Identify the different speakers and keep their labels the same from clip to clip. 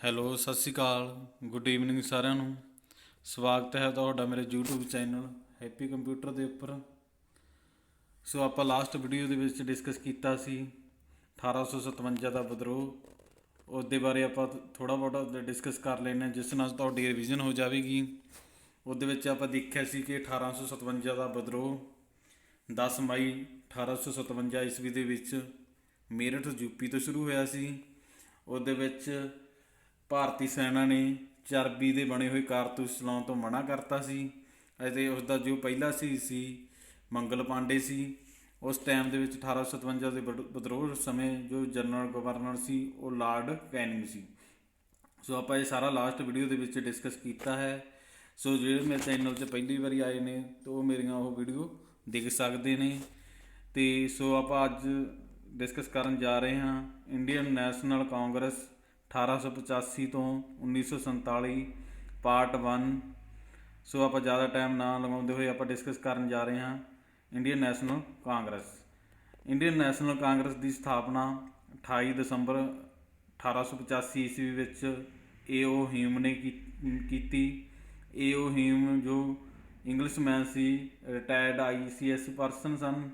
Speaker 1: Hello, ਸਤਿ ਸ਼੍ਰੀ ਅਕਾਲ, good evening ਸਾਰਿਆਂ ਨੂੰ। ਸਵਾਗਤ ਹੈ ਤੁਹਾਡਾ ਮੇਰੇ YouTube ਚੈਨਲ ਹੈਪੀ ਕੰਪਿਊਟਰ ਦੇ ਉੱਪਰ। ਸੋ ਆਪਾਂ ਲਾਸਟ ਵੀਡੀਓ ਦੇ ਵਿੱਚ ਡਿਸਕਸ ਕੀਤਾ ਸੀ 1857 ਦਾ ਵਿਦਰੋਹ। ਉਹਦੇ ਬਾਰੇ ਆਪਾਂ ਥੋੜ੍ਹਾ ਬਹੁਤਾ ਡਿਸਕਸ ਕਰ ਲੈਂਦੇ ਹਾਂ, ਜਿਸ ਨਾਲ ਤੁਹਾਡੀ ਰਿਵੀਜ਼ਨ ਹੋ ਜਾਵੇਗੀ। ਉਹਦੇ ਵਿੱਚ ਆਪਾਂ ਦੇਖਿਆ ਸੀ ਕਿ 1857 ਦਾ ਵਿਦਰੋਹ 10 ਮਈ 1857 ਈਸਵੀ ਦੇ ਵਿੱਚ ਮੇਰਠ ਯੂਪੀ ਤੋਂ ਸ਼ੁਰੂ ਹੋਇਆ ਸੀ। ਉਹਦੇ ਵਿੱਚ ਭਾਰਤੀ ਸੈਨਾ ਨੇ ਚਰਬੀ ਦੇ ਬਣੇ ਹੋਏ ਕਾਰਤੂਸ ਚਲਾਉਣ ਤੋਂ ਮਨ੍ਹਾ ਕਰਤਾ ਸੀ ਅਤੇ ਉਸਦਾ ਜੋ ਪਹਿਲਾ ਸ਼ਹੀਦ ਸੀ ਮੰਗਲ ਪਾਂਡੇ ਸੀ। ਉਸ ਟਾਈਮ ਦੇ ਵਿੱਚ 1857 ਦੇ ਵਿਦਰੋਹ ਸਮੇਂ ਜੋ ਜਨਰਲ ਗਵਰਨਰ ਸੀ ਉਹ ਲਾਰਡ ਕੈਨਿੰਗ ਸੀ। ਸੋ ਆਪਾਂ ਇਹ ਸਾਰਾ ਲਾਸਟ ਵੀਡੀਓ ਦੇ ਵਿੱਚ ਡਿਸਕਸ ਕੀਤਾ ਹੈ। ਸੋ ਜਿਹੜੇ ਮੇਰੇ ਚੈਨਲ 'ਚ ਪਹਿਲੀ ਵਾਰੀ ਆਏ ਨੇ ਤਾਂ ਉਹ ਮੇਰੀਆਂ ਉਹ ਵੀਡੀਓ ਦੇਖ ਸਕਦੇ ਨੇ। ਅਤੇ ਸੋ ਆਪਾਂ ਅੱਜ ਡਿਸਕਸ ਕਰਨ ਜਾ ਰਹੇ ਹਾਂ ਇੰਡੀਅਨ ਨੈਸ਼ਨਲ ਕਾਂਗਰਸ 1885 ਤੋਂ 1947 ਪਾਰਟ 1। ਸੋ ਆਪਾਂ ਜ਼ਿਆਦਾ ਟਾਈਮ ਨਾ ਲਗਾਉਂਦੇ ਹੋਏ ਆਪਾਂ ਡਿਸਕਸ ਕਰਨ ਜਾ ਰਹੇ ਹਾਂ Indian national Congress. Indian national Congress ਦੀ ਸਥਾਪਨਾ 28 ਦਸੰਬਰ 1885 ਈਸਵੀ ਵਿੱਚ ਏ.ਓ. ਹਿਊਮ ਨੇ ਕੀਤੀ। ਏ.ਓ. ਹਿਊਮ ਜੋ ਇੰਗਲਿਸ਼ਮੈਨ ਸੀ, ਰਿਟਾਇਰਡ ICS ਪਰਸਨ ਸਨ।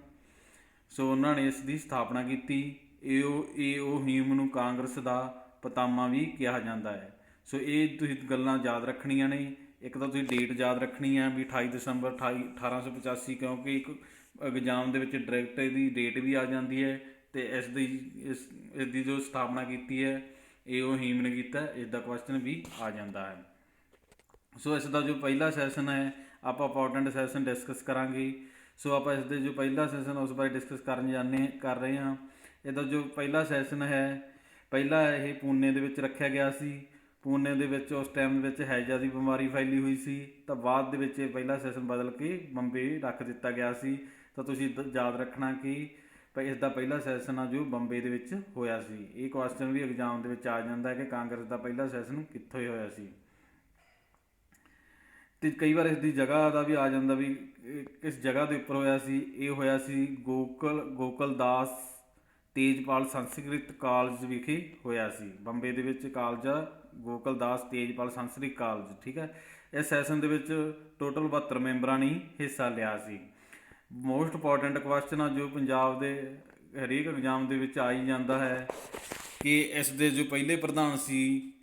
Speaker 1: ਸੋ ਉਹਨਾਂ ਨੇ ਇਸ ਦੀ ਸਥਾਪਨਾ ਕੀਤੀ। ਏ.ਓ. ਹਿਊਮ ਨੂੰ ਕਾਂਗਰਸ ਦਾ ਪਤਾਮਾ ਵੀ ਕਿਹਾ ਜਾਂਦਾ ਹੈ। ਸੋ ਇਹ ਤੁਸੀਂ ਗੱਲਾਂ ਯਾਦ ਰੱਖਣੀਆਂ ਨੇ। ਇੱਕ ਤਾਂ ਤੁਸੀਂ ਡੇਟ ਯਾਦ ਰੱਖਣੀ ਹੈ ਵੀ 28 ਦਸੰਬਰ 1885, ਕਿਉਂਕਿ ਇੱਕ ਐਗਜ਼ਾਮ ਦੇ ਵਿੱਚ ਡਾਇਰੈਕਟ ਇਹਦੀ ਡੇਟ ਵੀ ਆ ਜਾਂਦੀ ਹੈ ਅਤੇ ਇਸ ਦੀ ਜੋ ਸਥਾਪਨਾ ਕੀਤੀ ਹੈ ਏ.ਓ. ਹਿਊਮ ਨੇ ਕੀਤਾ, ਇਸ ਦਾ ਕੁਐਸਚਨ ਵੀ ਆ ਜਾਂਦਾ ਹੈ। ਸੋ ਇਸ ਦਾ ਜੋ ਪਹਿਲਾ ਸੈਸ਼ਨ ਹੈ ਆਪਾਂ ਇੰਪੋਰਟੈਂਟ ਸੈਸ਼ਨ ਡਿਸਕਸ ਕਰਾਂਗੇ। ਸੋ ਆਪਾਂ ਇਸ ਦੇ ਜੋ ਪਹਿਲਾ ਸੈਸ਼ਨ ਉਸ ਬਾਰੇ ਡਿਸਕਸ ਕਰ ਰਹੇ ਹਾਂ। ਇਹਦਾ ਜੋ ਪਹਿਲਾ ਸੈਸ਼ਨ ਹੈ, ਪਹਿਲਾਂ ਇਹ ਪੂਨੇ ਦੇ ਵਿੱਚ ਰੱਖਿਆ ਗਿਆ ਸੀ। ਪੂਨੇ ਦੇ ਵਿੱਚ ਉਸ ਟਾਈਮ ਵਿੱਚ ਹੈਜ਼ਾ ਦੀ ਬਿਮਾਰੀ ਫੈਲੀ ਹੋਈ ਸੀ, ਤਾਂ ਬਾਅਦ ਦੇ ਵਿੱਚ ਇਹ ਪਹਿਲਾ ਸੈਸ਼ਨ ਬਦਲ ਕੇ ਬੰਬੇ ਰੱਖ ਦਿੱਤਾ ਗਿਆ ਸੀ। ਤਾਂ ਤੁਸੀਂ ਯਾਦ ਰੱਖਣਾ ਕਿ ਇਸ ਦਾ ਪਹਿਲਾ ਸੈਸ਼ਨ ਆ ਜੋ ਬੰਬੇ ਦੇ ਵਿੱਚ ਹੋਇਆ ਸੀ। ਇਹ ਕੁਐਸਚਨ ਵੀ ਐਗਜ਼ਾਮ ਦੇ ਵਿੱਚ ਆ ਜਾਂਦਾ ਹੈ ਕਿ ਕਾਂਗਰਸ ਦਾ ਪਹਿਲਾ ਸੈਸ਼ਨ ਕਿੱਥੋਂ ਹੋਇਆ ਸੀ। ਅਤੇ ਕਈ ਵਾਰ ਇਸ ਦੀ ਜਗ੍ਹਾ ਦਾ ਵੀ ਆ ਜਾਂਦਾ ਵੀ ਕਿਸ ਜਗ੍ਹਾ ਦੇ ਉੱਪਰ ਹੋਇਆ ਸੀ। ਇਹ ਹੋਇਆ ਸੀ ਗੋਕਲ ਦਾਸ ਤੇਜਪਾਲ ਸੰਸਕ੍ਰਿਤ ਕਾਲਜ ਵਿਖੇ ਹੋਇਆ ਸੀ। ਬੰਬੇ ਦੇ ਵਿੱਚ ਕਾਲਜ ਆ ਗੋਕਲ ਦਾਸ ਤੇਜਪਾਲ ਸੰਸਕ੍ਰਿਤ ਕਾਲਜ, ਠੀਕ ਹੈ। ਇਸ ਸੈਸ਼ਨ ਦੇ ਵਿੱਚ ਟੋਟਲ 72 ਮੈਂਬਰਾਂ ਨੇ ਹਿੱਸਾ ਲਿਆ ਸੀ। ਮੋਸਟ ਇੰਪੋਰਟੈਂਟ ਕੁਐਸਚਨ ਆ ਜੋ ਪੰਜਾਬ ਦੇ ਹਰੇਕ ਐਗਜ਼ਾਮ ਦੇ ਵਿੱਚ ਆ ਹੀ ਜਾਂਦਾ ਹੈ ਕਿ ਇਸ ਦੇ ਜੋ ਪਹਿਲੇ ਪ੍ਰਧਾਨ ਸੀ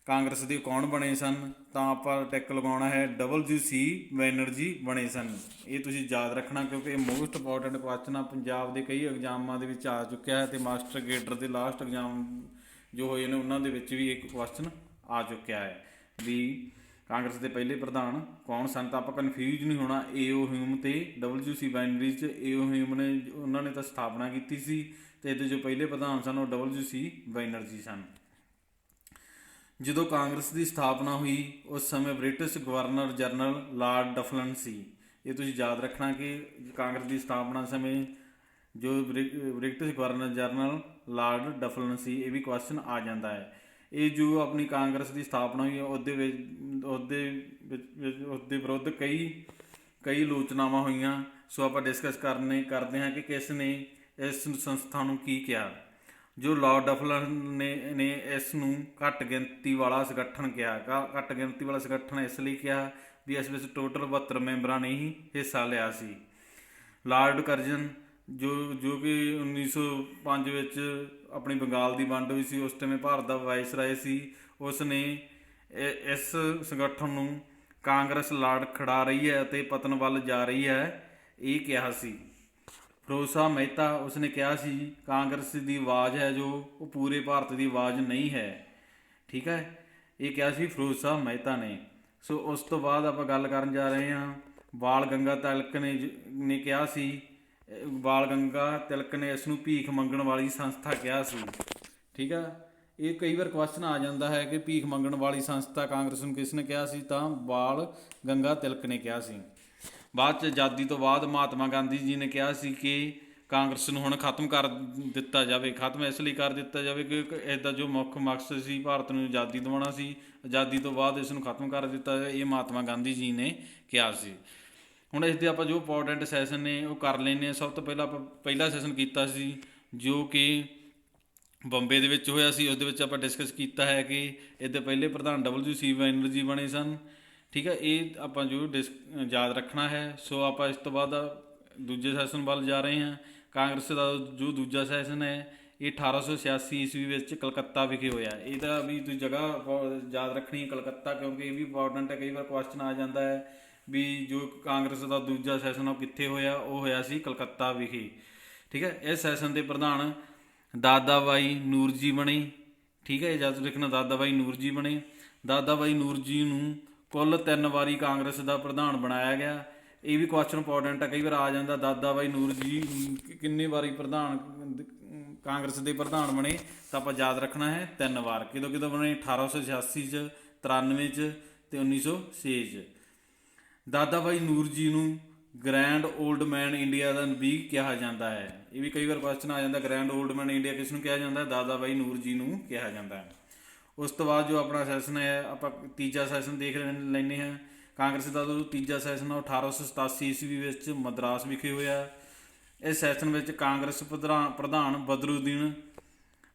Speaker 1: ਕਾਂਗਰਸ ਦੇ ਕੌਣ ਬਣੇ ਸਨ। ਤਾਂ ਆਪਾਂ ਟਿਕ ਲਗਾਉਣਾ ਹੈ WC ਬੈਨਰਜੀ ਬਣੇ ਸਨ। ਇਹ ਤੁਸੀਂ ਯਾਦ ਰੱਖਣਾ ਕਿਉਂਕਿ ਇਹ ਮੋਸਟ ਇੰਪੋਰਟੈਂਟ ਕੁਐਸਚਨ ਆ। ਪੰਜਾਬ ਦੇ ਕਈ ਐਗਜ਼ਾਮਾਂ ਦੇ ਵਿੱਚ ਆ ਚੁੱਕਿਆ ਹੈ ਅਤੇ ਮਾਸਟਰ ਗੇਡਰ ਦੇ ਲਾਸਟ ਐਗਜ਼ਾਮ ਜੋ ਹੋਏ ਨੇ ਉਹਨਾਂ ਦੇ ਵਿੱਚ ਵੀ ਇੱਕ ਕੁਐਸਚਨ ਆ ਚੁੱਕਿਆ ਹੈ ਵੀ ਕਾਂਗਰਸ ਦੇ ਪਹਿਲੇ ਪ੍ਰਧਾਨ ਕੌਣ ਸਨ। ਤਾਂ ਆਪਾਂ ਕਨਫਿਊਜ਼ ਨਹੀਂ ਹੋਣਾ ਏ.ਓ. ਹਿਊਮ ਅਤੇ WC ਬੈਨਰਜੀ 'ਚ। ਏ.ਓ. ਹਿਊਮ ਨੇ ਉਹਨਾਂ ਨੇ ਤਾਂ ਸਥਾਪਨਾ ਕੀਤੀ ਸੀ ਅਤੇ ਇਹਦੇ ਜੋ ਪਹਿਲੇ ਪ੍ਰਧਾਨ ਸਨ ਉਹ WC ਬੈਨਰਜੀ ਸਨ। ਜਦੋਂ ਕਾਂਗਰਸ ਦੀ ਸਥਾਪਨਾ ਹੋਈ ਉਸ ਸਮੇਂ ਬ੍ਰਿਟਿਸ਼ ਗਵਰਨਰ ਜਨਰਲ ਲਾਰਡ ਡਫਲਨ ਸੀ। ਇਹ ਤੁਸੀਂ ਯਾਦ ਰੱਖਣਾ ਕਿ ਕਾਂਗਰਸ ਦੀ ਸਥਾਪਨਾ ਸਮੇਂ ਜੋ ਬ੍ਰਿਟਿਸ਼ ਗਵਰਨਰ ਜਨਰਲ ਲਾਰਡ ਡਫਲਨ ਸੀ। ਇਹ ਵੀ ਕੁਐਸਚਨ ਆ ਜਾਂਦਾ ਹੈ। ਇਹ ਜੋ ਆਪਣੀ ਕਾਂਗਰਸ ਦੀ ਸਥਾਪਨਾ ਹੋਈ ਉਹਦੇ ਵਿਰੁੱਧ ਕਈ ਆਲੋਚਨਾਵਾਂ ਹੋਈਆਂ। ਸੋ ਆਪਾਂ ਡਿਸਕਸ ਕਰਦੇ ਹਾਂ ਕਿ ਕਿਸ ਨੇ ਇਸ ਸੰਸਥਾ ਨੂੰ ਕੀ ਕਿਹਾ। ਜੋ ਲਾਰਡ ਡਫਲਨ ਨੇ ਇਸ ਨੂੰ ਘੱਟ ਗਿਣਤੀ ਵਾਲਾ ਸੰਗਠਨ ਕਿਹਾ। ਘੱਟ ਗਿਣਤੀ ਵਾਲਾ ਸੰਗਠਨ ਇਸ ਲਈ ਕਿਹਾ ਵੀ ਇਸ ਵਿੱਚ ਟੋਟਲ 72 ਮੈਂਬਰਾਂ ਨੇ ਹੀ ਹਿੱਸਾ ਲਿਆ ਸੀ। ਲਾਰਡ ਕਰਜ਼ਨ ਜੋ ਕਿ 1905 ਵਿੱਚ ਆਪਣੀ ਬੰਗਾਲ ਦੀ ਵੰਡ ਹੋਈ ਸੀ, ਉਸ ਟਾਈਮ ਭਾਰਤ ਦਾ ਵਾਇਸਰਾਏ ਸੀ। ਉਸ ਨੇ ਇਸ ਸੰਗਠਨ ਨੂੰ ਕਾਂਗਰਸ ਲਾੜ ਖੜਾ ਰਹੀ ਹੈ ਅਤੇ ਪਤਨ ਵੱਲ ਜਾ ਰਹੀ ਹੈ ਇਹ ਕਿਹਾ ਸੀ। ਫਿਰੋਜ਼ ਸ਼ਾਹ ਮਹਿਤਾ ਉਸਨੇ ਕਿਹਾ ਸੀ ਕਾਂਗਰਸ ਦੀ ਆਵਾਜ਼ ਹੈ ਜੋ ਉਹ ਪੂਰੇ ਭਾਰਤ ਦੀ ਆਵਾਜ਼ ਨਹੀਂ ਹੈ, ਠੀਕ ਹੈ। ਇਹ ਕਿਹਾ ਸੀ ਫਿਰੋਜ਼ ਸ਼ਾਹ ਮਹਿਤਾ ਨੇ। ਸੋ ਉਸ ਤੋਂ ਬਾਅਦ ਆਪਾਂ ਗੱਲ ਕਰਨ ਜਾ ਰਹੇ ਹਾਂ ਬਾਲ ਗੰਗਾ ਤਿਲਕ ਨੇ ਕਿਹਾ ਸੀ। ਬਾਲ ਗੰਗਾ ਤਿਲਕ ਨੇ ਇਸ ਨੂੰ ਭੀਖ ਮੰਗਣ ਵਾਲੀ ਸੰਸਥਾ ਕਿਹਾ ਸੀ, ਠੀਕ ਆ। ਇਹ ਕਈ ਵਾਰ ਕੁਐਸਚਨ ਆ ਜਾਂਦਾ ਹੈ ਕਿ ਭੀਖ ਮੰਗਣ ਵਾਲੀ ਸੰਸਥਾ ਕਾਂਗਰਸ ਨੂੰ ਕਿਸ ਨੇ ਕਿਹਾ ਸੀ। ਤਾਂ ਬਾਲ ਗੰਗਾ ਤਿਲਕ ਨੇ ਕਿਹਾ ਸੀ। ਬਾਅਦ 'ਚ ਆਜ਼ਾਦੀ ਤੋਂ ਬਾਅਦ ਮਹਾਤਮਾ ਗਾਂਧੀ ਜੀ ਨੇ ਕਿਹਾ ਸੀ ਕਿ ਕਾਂਗਰਸ ਨੂੰ ਹੁਣ ਖਤਮ ਕਰ ਦਿੱਤਾ ਜਾਵੇ। ਖਤਮ ਇਸ ਲਈ ਕਰ ਦਿੱਤਾ ਜਾਵੇ ਕਿ ਇਸ ਦਾ ਜੋ ਮੁੱਖ ਮਕਸਦ ਸੀ ਭਾਰਤ ਨੂੰ ਆਜ਼ਾਦੀ ਦਿਵਾਉਣਾ ਸੀ। ਆਜ਼ਾਦੀ ਤੋਂ ਬਾਅਦ ਇਸ ਨੂੰ ਖਤਮ ਕਰ ਦਿੱਤਾ ਜਾਵੇ, ਇਹ ਮਹਾਤਮਾ ਗਾਂਧੀ ਜੀ ਨੇ ਕਿਹਾ ਸੀ। ਹੁਣ ਇਸ ਦੇ ਆਪਾਂ ਜੋ ਇੰਪੋਰਟੈਂਟ ਸੈਸ਼ਨ ਨੇ ਉਹ ਕਰ ਲੈਂਦੇ ਹਾਂ। ਸਭ ਤੋਂ ਪਹਿਲਾਂ ਆਪਾਂ ਪਹਿਲਾ ਸੈਸ਼ਨ ਕੀਤਾ ਸੀ ਜੋ ਕਿ ਬੰਬੇ ਦੇ ਵਿੱਚ ਹੋਇਆ ਸੀ। ਉਸ ਦੇ ਵਿੱਚ ਆਪਾਂ ਡਿਸਕਸ ਕੀਤਾ ਹੈ ਕਿ ਇਹਦੇ ਪਹਿਲੇ ਪ੍ਰਧਾਨ WC ਬੈਨਰਜੀ ਬਣੇ ਸਨ। ਠੀਕ ਹੈ, ਇਹ ਆਪਾਂ ਜੋ ਯਾਦ ਰੱਖਣਾ ਹੈ। ਸੋ ਆਪਾਂ ਇਸ ਤੋਂ ਬਾਅਦ ਦੂਜੇ ਸੈਸ਼ਨ ਵੱਲ ਜਾ ਰਹੇ ਹਾਂ। ਕਾਂਗਰਸ ਦਾ ਜੋ ਦੂਜਾ ਸੈਸ਼ਨ ਹੈ ਇਹ 1886 ਈਸਵੀ ਵਿੱਚ ਕਲਕੱਤਾ ਵਿਖੇ ਹੋਇਆ। ਇਹਦਾ ਵੀ ਤੁਸੀਂ ਜਗ੍ਹਾ ਯਾਦ ਰੱਖਣੀ ਹੈ ਕਲਕੱਤਾ, ਕਿਉਂਕਿ ਇਹ ਵੀ ਇੰਪੋਰਟੈਂਟ ਹੈ। ਕਈ ਵਾਰ ਕੁਐਸਚਨ ਆ ਜਾਂਦਾ ਹੈ ਵੀ ਜੋ ਕਾਂਗਰਸ ਦਾ ਦੂਜਾ ਸੈਸ਼ਨ ਉਹ ਕਿੱਥੇ ਹੋਇਆ, ਉਹ ਹੋਇਆ ਸੀ ਕਲਕੱਤਾ ਵਿਖੇ। ਠੀਕ ਹੈ, ਇਸ ਸੈਸ਼ਨ ਦੇ ਪ੍ਰਧਾਨ ਦਾਦਾ ਬਾਈ ਨੂਰਜੀ ਬਣੇ। ਠੀਕ ਹੈ, ਜਦ ਲਿਖਣਾ ਦਾਦਾ ਬਾਈ ਨੂਰਜੀ ਬਣੇ। ਦਾਦਾ ਬਾਈ ਨੂਰਜੀ ਨੂੰ ਕੁੱਲ 3 ਵਾਰੀ ਕਾਂਗਰਸ ਦਾ ਪ੍ਰਧਾਨ ਬਣਾਇਆ ਗਿਆ। ਇਹ ਵੀ ਕੁਐਸਚਨ ਇੰਪੋਰਟੈਂਟ ਹੈ, ਕਈ ਵਾਰ ਆ ਜਾਂਦਾ ਦਾਦਾ ਬਾਈ ਨੂਰਜੀ ਕਿੰਨੇ ਵਾਰੀ ਪ੍ਰਧਾਨ ਕਾਂਗਰਸ ਦੇ ਪ੍ਰਧਾਨ ਬਣੇ, ਤਾਂ ਆਪਾਂ ਯਾਦ ਰੱਖਣਾ ਹੈ 3 ਵਾਰ। ਕਿਦੋਂ ਕਿਦੋਂ ਬਣੇ? 1886 'ਚ, 93 'ਚ ਅਤੇ 1906 'ਚ। ਦਾਦਾ ਬਾਈ ਨੂਰਜੀ ਨੂੰ ਗ੍ਰੈਂਡ ਓਲਡ ਮੈਨ ਇੰਡੀਆ ਦਾ ਵੀ ਕਿਹਾ ਜਾਂਦਾ ਹੈ। ਇਹ ਵੀ ਕਈ ਵਾਰ ਕੁਐਸਚਨ ਆ ਜਾਂਦਾ, ਗ੍ਰੈਂਡ ਓਲਡ ਮੈਨ ਇੰਡੀਆ ਕਿਸ ਨੂੰ ਕਿਹਾ ਜਾਂਦਾ? ਦਾਦਾ ਬਾਈ ਨੂਰਜੀ ਨੂੰ ਕਿਹਾ ਜਾਂਦਾ ਹੈ। ਉਸ ਤੋਂ ਬਾਅਦ ਜੋ ਆਪਣਾ ਸੈਸ਼ਨ ਹੈ, ਆਪਾਂ ਤੀਜਾ ਸੈਸ਼ਨ ਦੇਖ ਲੈਂਦੇ ਹਾਂ। ਕਾਂਗਰਸ ਦਾ ਜੋ ਤੀਜਾ ਸੈਸ਼ਨ ਆ ਉਹ 1887 ਈਸਵੀ ਵਿੱਚ ਮਦਰਾਸ ਵਿਖੇ ਹੋਇਆ। ਇਸ ਸੈਸ਼ਨ ਵਿੱਚ ਕਾਂਗਰਸ ਪ੍ਰਧਾਨ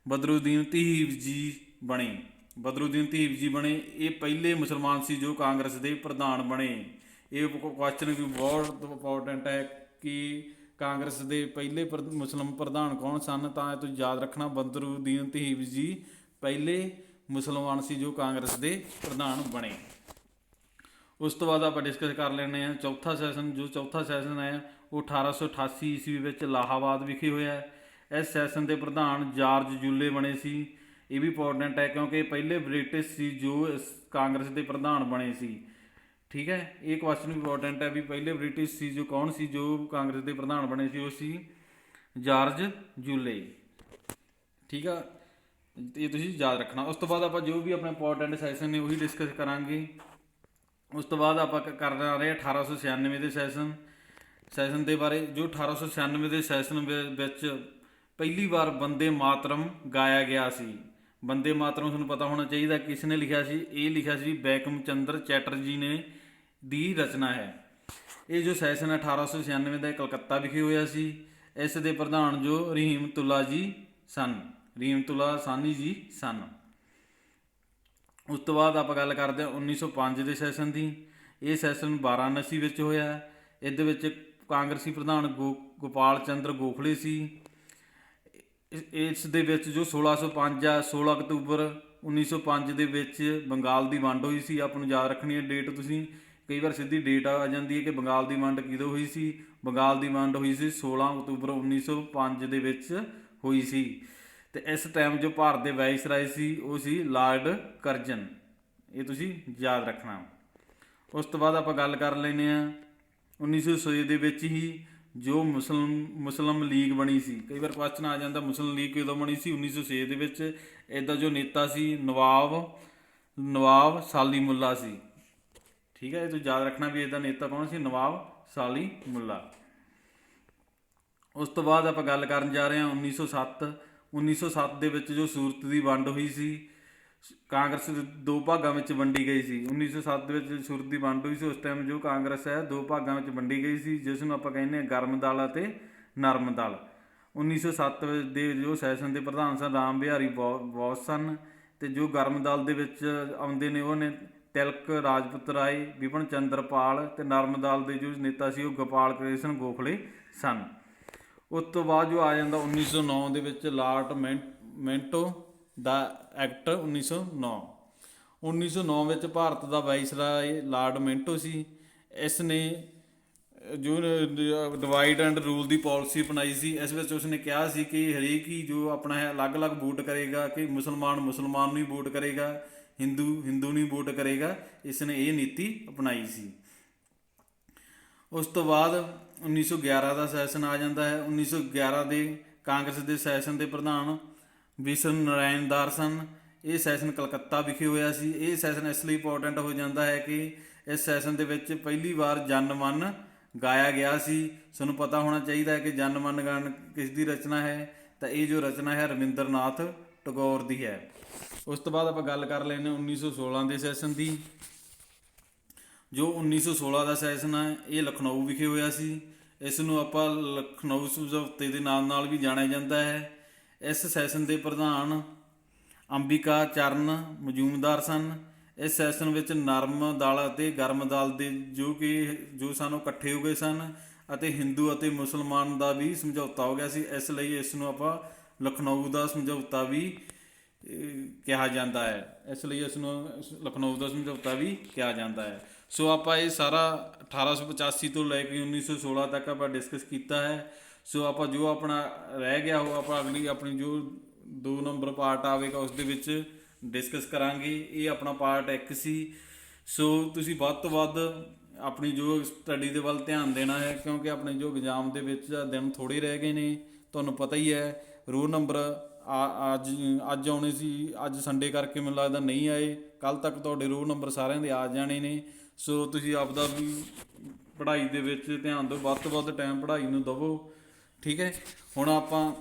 Speaker 1: ਬਦਰੁਦੀਨ ਤਹੀਬ ਜੀ ਬਣੇ। ਬਦਰੁਦੀਨ ਤਹੀਬ ਜੀ ਬਣੇ। ਇਹ ਪਹਿਲੇ ਮੁਸਲਮਾਨ ਸੀ ਜੋ ਕਾਂਗਰਸ ਦੇ ਪ੍ਰਧਾਨ ਬਣੇ। ਇਹ ਕੁਐਸਚਨ ਵੀ ਬਹੁਤ ਇੰਪੋਰਟੈਂਟ ਹੈ ਕਿ ਕਾਂਗਰਸ ਦੇ ਪਹਿਲੇ ਮੁਸਲਿਮ ਪ੍ਰਧਾਨ ਕੌਣ ਸਨ, ਤਾਂ ਤੁਸੀਂ ਯਾਦ ਰੱਖਣਾ ਬਦਰੁਦੀਨ ਤਹੀਬ ਜੀ ਪਹਿਲੇ ਮੁਸਲਮਾਨ ਸੀ ਜੋ ਕਾਂਗਰਸ ਦੇ ਪ੍ਰਧਾਨ ਬਣੇ। ਉਸ ਤੋਂ ਬਾਅਦ ਆਪਾਂ ਡਿਸਕਸ ਕਰ ਲੈਂਦੇ ਹਾਂ ਚੌਥਾ ਸੈਸ਼ਨ। ਜੋ ਚੌਥਾ ਸੈਸ਼ਨ ਹੈ ਉਹ 1888 ਈਸਵੀ ਵਿੱਚ ਇਲਾਹਾਬਾਦ ਵਿਖੇ ਹੋਇਆ। ਇਸ ਸੈਸ਼ਨ ਦੇ ਪ੍ਰਧਾਨ ਜਾਰਜ ਜੂਲੇ ਬਣੇ ਸੀ। ਇਹ ਵੀ ਇੰਪੋਰਟੈਂਟ ਹੈ ਕਿਉਂਕਿ ਇਹ ਪਹਿਲੇ ਬ੍ਰਿਟਿਸ਼ ਸੀ ਜੋ ਇਸ ਕਾਂਗਰਸ ਦੇ ਪ੍ਰਧਾਨ ਬਣੇ ਸੀ। ਠੀਕ ਹੈ, ਇਹ ਕੁਐਸਚਨ ਵੀ ਇੰਪੋਰਟੈਂਟ ਹੈ ਵੀ ਪਹਿਲੇ ਬ੍ਰਿਟਿਸ਼ ਸੀ ਜੋ ਕੌਣ ਸੀ ਜੋ ਕਾਂਗਰਸ ਦੇ ਪ੍ਰਧਾਨ ਬਣੇ ਸੀ, ਉਹ ਸੀ ਜਾਰਜ ਜੂਲੇ। ਠੀਕ ਆ, ਇਹ ਤੁਸੀਂ ਯਾਦ ਰੱਖਣਾ। ਉਸ ਤੋਂ ਬਾਅਦ ਆਪਾਂ ਜੋ ਵੀ ਆਪਣੇ ਇੰਪੋਰਟੈਂਟ ਸੈਸ਼ਨ ਨੇ ਉਹੀ ਡਿਸਕਸ ਕਰਾਂਗੇ। ਉਸ ਤੋਂ ਬਾਅਦ ਆਪਾਂ ਕਰ ਰਹੇ 1896 ਦੇ ਸੈਸ਼ਨ ਦੇ ਬਾਰੇ। ਜੋ 1896 ਦੇ ਸੈਸ਼ਨ ਵਿੱਚ ਪਹਿਲੀ ਵਾਰ ਬੰਦੇ ਮਾਤਰਮ ਗਾਇਆ ਗਿਆ ਸੀ। ਬੰਦੇ ਮਾਤਰਮ ਤੁਹਾਨੂੰ ਪਤਾ ਹੋਣਾ ਚਾਹੀਦਾ ਕਿਸ ਨੇ ਲਿਖਿਆ ਸੀ। ਇਹ ਲਿਖਿਆ ਸੀ ਬੈਂਕਮ ਚੰਦਰ ਚੈਟਰਜੀ ਨੇ ਦੀ ਰਚਨਾ ਹੈ। ਇਹ ਜੋ ਸੈਸ਼ਨ 1896 ਦਾ ਕਲਕੱਤਾ ਵਿਖੇ ਹੋਇਆ ਸੀ। ਇਸ ਦੇ ਪ੍ਰਧਾਨ ਜੋ ਰਹੀਮਤੁੱਲਾ ਸਾਨੀ ਜੀ ਸਨ। ਉਸ ਤੋਂ ਬਾਅਦ ਆਪਾਂ ਗੱਲ ਕਰਦੇ ਹਾਂ 1905 ਦੇ ਸੈਸ਼ਨ ਦੀ। ਇਹ ਸੈਸ਼ਨ ਵਾਰਾਣਸੀ ਵਿੱਚ ਹੋਇਆ। ਇਹਦੇ ਵਿੱਚ ਕਾਂਗਰਸੀ ਪ੍ਰਧਾਨ ਗੋਪਾਲ ਚੰਦਰ ਗੋਖਲੇ ਸੀ। ਇਸ ਦੇ ਵਿੱਚ ਜੋ 1605 ਆ 16 ਅਕਤੂਬਰ 1905 ਦੇ ਵਿੱਚ ਬੰਗਾਲ ਦੀ ਵੰਡ ਹੋਈ ਸੀ। ਆਪਾਂ ਨੂੰ ਯਾਦ ਰੱਖਣੀ ਹੈ ਡੇਟ। ਤੁਸੀਂ ਕਈ ਵਾਰ ਸਿੱਧੀ ਡੇਟ ਆ ਜਾਂਦੀ ਹੈ ਕਿ ਬੰਗਾਲ ਦੀ ਵੰਡ ਕਦੋਂ ਹੋਈ ਸੀ। ਬੰਗਾਲ ਦੀ ਵੰਡ ਹੋਈ ਸੀ 16 ਅਕਤੂਬਰ 1905 ਦੇ ਵਿੱਚ ਹੋਈ ਸੀ। ਅਤੇ ਇਸ ਟਾਈਮ ਜੋ ਭਾਰਤ ਦੇ ਵਾਇਸਰਾਏ ਸੀ ਉਹ ਸੀ ਲਾਰਡ ਕਰਜ਼ਨ। ਇਹ ਤੁਸੀਂ ਯਾਦ ਰੱਖਣਾ। ਉਸ ਤੋਂ ਬਾਅਦ ਆਪਾਂ ਗੱਲ ਕਰ ਲੈਂਦੇ ਹਾਂ 1906 ਦੇ ਵਿੱਚ ਹੀ ਜੋ ਮੁਸਲਿਮ ਲੀਗ ਬਣੀ ਸੀ। ਕਈ ਵਾਰ ਕੁਐਸਚਨ ਆ ਜਾਂਦਾ ਮੁਸਲਿਮ ਲੀਗ ਕਦੋਂ ਬਣੀ ਸੀ? 1906 ਦੇ ਵਿੱਚ। ਇਹਦਾ ਜੋ ਨੇਤਾ ਸੀ ਨਵਾਬ ਸਾਲੀਮੁੱਲਾ ਸੀ। ਠੀਕ ਹੈ, ਇਹ ਤੁਸੀਂ ਯਾਦ ਰੱਖਣਾ ਵੀ ਇਹਦਾ ਨੇਤਾ ਕੌਣ ਸੀ? ਨਵਾਬ ਸਾਲੀਮੁੱਲਾ। ਉਸ ਤੋਂ ਬਾਅਦ ਆਪਾਂ ਗੱਲ ਕਰਨ ਜਾ ਰਹੇ ਹਾਂ 1907 ਦੇ ਵਿੱਚ ਜੋ ਸੂਰਤ ਦੀ ਵੰਡ ਹੋਈ ਸੀ। ਕਾਂਗਰਸ 2 ਭਾਗਾਂ ਵਿੱਚ ਵੰਡੀ ਗਈ ਸੀ। 1907 ਦੇ ਵਿੱਚ ਸੂਰਤ ਦੀ ਵੰਡ ਹੋਈ ਸੀ। ਉਸ ਟਾਈਮ ਜੋ ਕਾਂਗਰਸ ਹੈ 2 ਭਾਗਾਂ ਵਿੱਚ ਵੰਡੀ ਗਈ ਸੀ, ਜਿਸ ਨੂੰ ਆਪਾਂ ਕਹਿੰਦੇ ਹਾਂ ਗਰਮ ਦਲ ਅਤੇ ਨਰਮ ਦਲ। 1907 ਦੇ ਜੋ ਸੈਸ਼ਨ ਦੇ ਪ੍ਰਧਾਨ ਸਨ ਰਾਮ ਬਿਹਾਰੀ ਬੋਸ ਸਨ। ਅਤੇ ਜੋ ਗਰਮ ਦਲ ਦੇ ਵਿੱਚ ਆਉਂਦੇ ਨੇ ਉਹ ਨੇ ਤਿਲਕ ਰਾਜਪੁੱਤ ਰਾਏ, ਵਿਪਨ ਚੰਦਰ ਪਾਲ। ਅਤੇ ਨਰਮ ਦਲ ਦੇ ਜੋ ਨੇਤਾ ਸੀ ਉਹ ਗੋਪਾਲ ਕ੍ਰਿਸ਼ਨ ਗੋਖਲੇ ਸਨ। ਉਸ ਤੋਂ ਬਾਅਦ ਜੋ ਆ ਜਾਂਦਾ 1909 ਦੇ ਵਿੱਚ ਲਾਰਡ ਮਿੰਟੋ ਦਾ ਐਕਟ 1909 ਵਿੱਚ ਭਾਰਤ ਦਾ ਵਾਇਸਰਾਏ ਲਾਰਡ ਮਿੰਟੋ ਸੀ। ਇਸ ਨੇ ਜੋ divide and rule the policy ਅਪਣਾਈ ਸੀ। ਇਸ ਵਿੱਚ ਉਸਨੇ ਕਿਹਾ ਸੀ ਕਿ ਹਰੇਕ ਹੀ ਜੋ ਆਪਣਾ ਹੈ ਅਲੱਗ-ਅਲੱਗ ਵੋਟ ਕਰੇਗਾ, ਕਿ ਮੁਸਲਮਾਨ ਨੂੰ ਹੀ ਵੋਟ ਕਰੇਗਾ, ਹਿੰਦੂ ਨੂੰ ਹੀ ਵੋਟ ਕਰੇਗਾ। ਇਸ ਨੇ ਇਹ ਨੀਤੀ ਅਪਣਾਈ ਸੀ। ਉਸ ਤੋਂ ਬਾਅਦ 1911 ਦਾ ਸੈਸ਼ਨ ਆ ਜਾਂਦਾ ਹੈ। 1911 ਦੇ ਕਾਂਗਰਸ ਦੇ ਸੈਸ਼ਨ ਦੇ ਪ੍ਰਧਾਨ ਵਿਸ਼ਨ ਨਾਰਾਇਣਦਾਰ ਸਨ। ਇਹ ਸੈਸ਼ਨ ਕਲਕੱਤਾ ਵਿਖੇ ਹੋਇਆ ਸੀ। ਇਹ ਸੈਸ਼ਨ ਇਸ ਲਈ ਇੰਪੋਰਟੈਂਟ ਹੋ ਜਾਂਦਾ ਹੈ ਕਿ ਇਸ ਸੈਸ਼ਨ ਦੇ ਵਿੱਚ ਪਹਿਲੀ ਵਾਰ ਜਨ ਮਨ ਗਾਇਆ ਗਿਆ ਸੀ। ਤੁਹਾਨੂੰ ਪਤਾ ਹੋਣਾ ਚਾਹੀਦਾ ਹੈ ਕਿ ਜਨ ਮਨ ਗਾਣ ਕਿਸ ਦੀ ਰਚਨਾ ਹੈ, ਤਾਂ ਇਹ ਜੋ ਰਚਨਾ ਹੈ ਰਵਿੰਦਰ ਨਾਥ ਟੈਗੋਰ ਦੀ ਹੈ। ਉਸ ਤੋਂ ਬਾਅਦ ਆਪਾਂ ਗੱਲ ਕਰ ਲੈਂਦੇ 1916 ਦੇ ਸੈਸ਼ਨ ਦੀ। ਜੋ 1916 ਦਾ ਸੈਸ਼ਨ ਹੈ ਇਹ ਲਖਨਊ ਵਿਖੇ ਹੋਇਆ ਸੀ। ਇਸ ਨੂੰ ਆਪਾਂ ਲਖਨਊ ਸਮਝੌਤੇ ਦੇ ਨਾਮ ਨਾਲ ਵੀ ਜਾਣਿਆ ਜਾਂਦਾ ਹੈ। ਇਸ ਸੈਸ਼ਨ ਦੇ ਪ੍ਰਧਾਨ ਅੰਬਿਕਾ ਚਰਨ ਮਜੂਮਦਾਰ ਸਨ। ਇਸ ਸੈਸ਼ਨ ਵਿੱਚ ਨਰਮ ਦਲ ਅਤੇ ਗਰਮ ਦਲ ਦੇ ਜੋ ਸਨ ਉਹ ਇਕੱਠੇ ਹੋ ਗਏ ਸਨ ਅਤੇ ਹਿੰਦੂ ਅਤੇ ਮੁਸਲਮਾਨ ਦਾ ਵੀ ਸਮਝੌਤਾ ਹੋ ਗਿਆ ਸੀ। ਇਸ ਲਈ ਇਸ ਨੂੰ ਆਪਾਂ ਲਖਨਊ ਦਾ ਸਮਝੌਤਾ ਵੀ ਕਿਹਾ ਜਾਂਦਾ ਹੈ। ਇਸ ਲਈ ਇਸ ਨੂੰ ਲਖਨਊ ਦਾ ਸਮਝੌਤਾ ਵੀ ਕਿਹਾ ਜਾਂਦਾ ਹੈ। ਸੋ ਆਪਾਂ ਇਹ ਸਾਰਾ 1885 ਤੋਂ ਲੈ ਕੇ 1916 ਤੱਕ ਆਪਾਂ ਡਿਸਕਸ ਕੀਤਾ ਹੈ। ਸੋ ਆਪਾਂ ਜੋ ਆਪਣਾ ਰਹਿ ਗਿਆ ਉਹ ਆਪਾਂ ਅਗਲੀ ਆਪਣੀ ਜੋ 2 ਨੰਬਰ ਪਾਰਟ ਆਵੇਗਾ ਉਸ ਦੇ ਵਿੱਚ ਡਿਸਕਸ ਕਰਾਂਗੇ। ਇਹ ਆਪਣਾ ਪਾਰਟ 1 ਸੀ। ਸੋ ਤੁਸੀਂ ਵੱਧ ਤੋਂ ਵੱਧ ਆਪਣੀ ਜੋ ਸਟੱਡੀ ਦੇ ਵੱਲ ਧਿਆਨ ਦੇਣਾ ਹੈ, ਕਿਉਂਕਿ ਆਪਣੇ ਜੋ ਐਗਜ਼ਾਮ ਦੇ ਵਿੱਚ ਦਿਨ ਥੋੜ੍ਹੇ ਰਹਿ ਗਏ ਨੇ। ਤੁਹਾਨੂੰ ਪਤਾ ਹੀ ਹੈ ਰੋਲ ਨੰਬਰ ਅੱਜ ਆਉਣੇ ਸੀ, ਅੱਜ ਸੰਡੇ ਕਰਕੇ ਮੈਨੂੰ ਲੱਗਦਾ ਨਹੀਂ ਆਏ। ਕੱਲ੍ਹ ਤੱਕ ਤੁਹਾਡੇ ਰੋਲ ਨੰਬਰ ਸਾਰਿਆਂ ਦੇ ਆ ਜਾਣੇ ਨੇ। ਸੋ ਤੁਸੀਂ ਆਪਦਾ ਵੀ ਪੜ੍ਹਾਈ ਦੇ ਵਿੱਚ ਧਿਆਨ ਦਿਓ, ਵੱਧ ਤੋਂ ਵੱਧ ਟਾਈਮ ਪੜ੍ਹਾਈ ਨੂੰ ਦੇਵੋ। ਠੀਕ ਹੈ, ਹੁਣ ਆਪਾਂ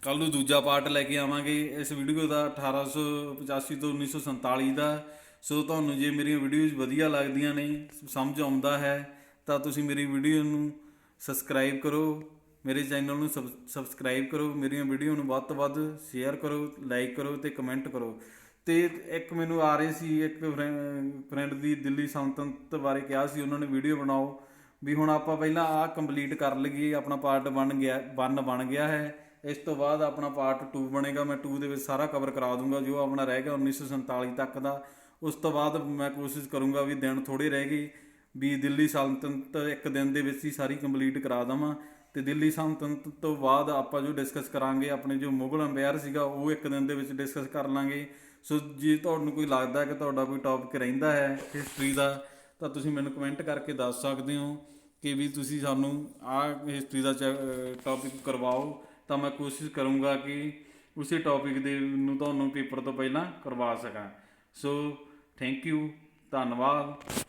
Speaker 1: ਕੱਲ੍ਹ ਨੂੰ ਦੂਜਾ ਪਾਰਟ ਲੈ ਕੇ ਆਵਾਂਗੇ ਇਸ ਵੀਡੀਓ ਦਾ 1885 ਤੋਂ 1947 ਦਾ। ਸੋ ਤੁਹਾਨੂੰ ਜੇ ਮੇਰੀਆਂ ਵੀਡੀਓਜ਼ ਵਧੀਆ ਲੱਗਦੀਆਂ ਨੇ, ਸਮਝ ਆਉਂਦਾ ਹੈ, ਤਾਂ ਤੁਸੀਂ ਮੇਰੀ ਵੀਡੀਓ ਨੂੰ ਸਬਸਕ੍ਰਾਈਬ ਕਰੋ, ਮੇਰੇ ਚੈਨਲ ਨੂੰ ਸਬਸਕ੍ਰਾਈਬ ਕਰੋ, ਮੇਰੀਆਂ ਵੀਡੀਓ ਨੂੰ ਵੱਧ ਤੋਂ ਵੱਧ ਸ਼ੇਅਰ ਕਰੋ, ਲਾਈਕ ਕਰੋ ਅਤੇ ਕਮੈਂਟ ਕਰੋ। ਅਤੇ ਇੱਕ ਮੈਨੂੰ ਆ ਰਹੀ ਸੀ ਇੱਕ ਫਰੈਂਡ ਦੀ ਦਿੱਲੀ ਸਲਤਨਤ ਬਾਰੇ ਕਿਹਾ ਸੀ, ਉਹਨਾਂ ਨੇ ਵੀਡੀਓ ਬਣਾਓ ਵੀ। ਹੁਣ ਆਪਾਂ ਪਹਿਲਾਂ ਆਹ ਕੰਪਲੀਟ ਕਰ ਲਈਏ, ਆਪਣਾ ਪਾਰਟ 1 ਬਣ ਗਿਆ ਹੈ। ਇਸ ਤੋਂ ਬਾਅਦ ਆਪਣਾ ਪਾਰਟ 2 ਬਣੇਗਾ। ਮੈਂ 2 ਦੇ ਵਿੱਚ ਸਾਰਾ ਕਵਰ ਕਰਾ ਦੂੰਗਾ ਜੋ ਆਪਣਾ ਰਹਿ ਗਿਆ 1947 ਤੱਕ ਦਾ। ਉਸ ਤੋਂ ਬਾਅਦ ਮੈਂ ਕੋਸ਼ਿਸ਼ ਕਰੂੰਗਾ ਵੀ ਦਿਨ ਥੋੜ੍ਹੇ ਰਹਿ ਗਏ ਵੀ ਦਿੱਲੀ ਸਲਤਨਤ ਇੱਕ ਦਿਨ ਦੇ ਵਿੱਚ ਹੀ ਸਾਰੀ ਕੰਪਲੀਟ ਕਰਾ ਦੇਵਾਂ। ਅਤੇ ਦਿੱਲੀ ਸਲਤਨਤ ਤੋਂ ਬਾਅਦ ਆਪਾਂ ਜੋ ਡਿਸਕਸ ਕਰਾਂਗੇ ਆਪਣੇ ਜੋ ਮੁਗਲ ਅੰਪਾਇਰ ਸੀਗਾ ਉਹ ਇੱਕ ਦਿਨ ਦੇ ਵਿੱਚ ਡਿਸਕਸ ਕਰ ਲਾਂਗੇ। ਸੋ ਜੇ ਤੁਹਾਨੂੰ ਕੋਈ ਲੱਗਦਾ ਕਿ ਤੁਹਾਡਾ ਕੋਈ ਟੌਪਿਕ ਰਹਿੰਦਾ ਹੈ ਹਿਸਟਰੀ ਦਾ, ਤਾਂ ਤੁਸੀਂ ਮੈਨੂੰ ਕਮੈਂਟ ਕਰਕੇ ਦੱਸ ਸਕਦੇ ਹੋ ਕਿ ਵੀ ਤੁਸੀਂ ਸਾਨੂੰ ਆਹ ਹਿਸਟਰੀ ਦਾ ਟੌਪਿਕ ਕਰਵਾਓ। ਤਾਂ ਮੈਂ ਕੋਸ਼ਿਸ਼ ਕਰੂੰਗਾ ਕਿ ਉਸੇ ਟੌਪਿਕ ਦੇ ਨੂੰ ਤੁਹਾਨੂੰ ਪੇਪਰ ਤੋਂ ਪਹਿਲਾਂ ਕਰਵਾ ਸਕਾਂ। ਸੋ ਥੈਂਕ ਯੂ, ਧੰਨਵਾਦ।